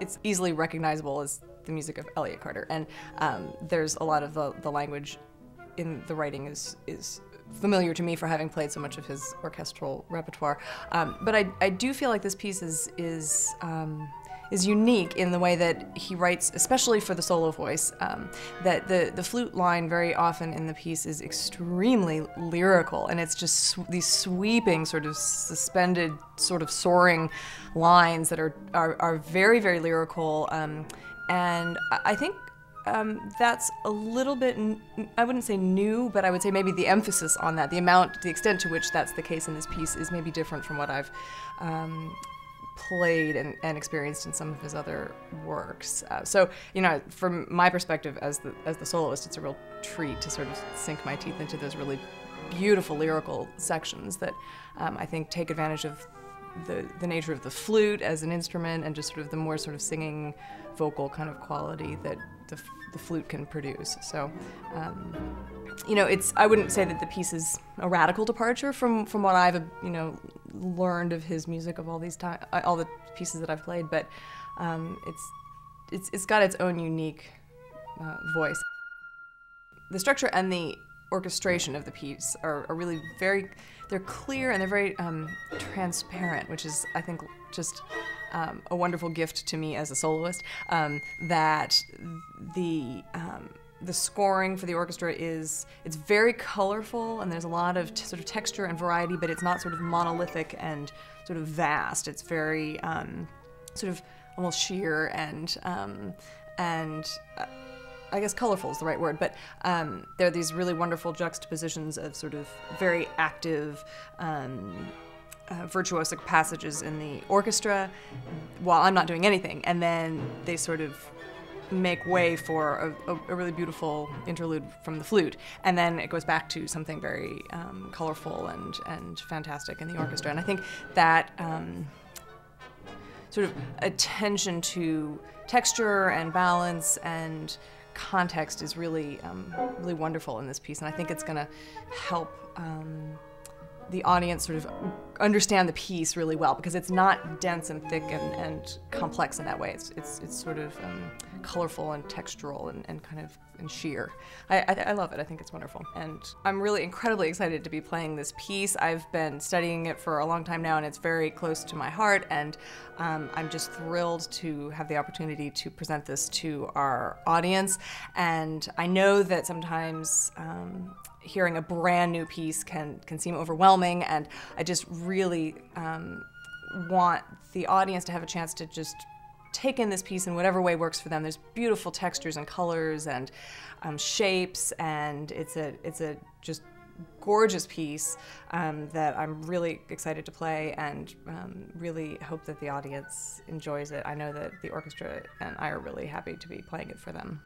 it's easily recognizable as the music of Elliott Carter, and there's a lot of the language in the writing is familiar to me for having played so much of his orchestral repertoire. But I do feel like this piece is unique in the way that he writes, especially for the solo voice, that the flute line very often in the piece is extremely lyrical, and it's just these sweeping, sort of suspended, sort of soaring lines that are very, very lyrical, and I think that's a little bit, I wouldn't say new, but I would say maybe the emphasis on that, the extent to which that's the case in this piece is maybe different from what I've played and experienced in some of his other works. So, you know, from my perspective as the soloist, it's a real treat to sort of sink my teeth into those really beautiful lyrical sections that I think take advantage of the nature of the flute as an instrument and just sort of the more sort of singing vocal kind of quality that the flute can produce. So, you know, I wouldn't say that the piece is a radical departure from what I've, you know, learned of his music of all the pieces that I've played, but it's got its own unique voice. The structure and the orchestration of the piece are really they're clear and they're very transparent, which is, I think, just a wonderful gift to me as a soloist, that the scoring for the orchestra it's very colorful, and there's a lot of sort of texture and variety, but it's not sort of monolithic and sort of vast. It's very sort of almost sheer and I guess colorful is the right word, but there are these really wonderful juxtapositions of sort of very active virtuosic passages in the orchestra while I'm not doing anything, and then they sort of make way for a really beautiful interlude from the flute, and then it goes back to something very colorful and fantastic in the orchestra. And I think that sort of attention to texture and balance and context is really really wonderful in this piece, and I think it's going to help the audience sort of understand the piece really well, because it's not dense and thick and complex in that way. It's sort of colorful and textural and kind of sheer. I love it. I think it's wonderful, and I'm really incredibly excited to be playing this piece. I've been studying it for a long time now, and it's very close to my heart, and I'm just thrilled to have the opportunity to present this to our audience. And I know that sometimes hearing a brand new piece can seem overwhelming, and I just really want the audience to have a chance to just take in this piece in whatever way works for them. There's beautiful textures and colors and shapes, and it's a just gorgeous piece that I'm really excited to play, and really hope that the audience enjoys it. I know that the orchestra and I are really happy to be playing it for them.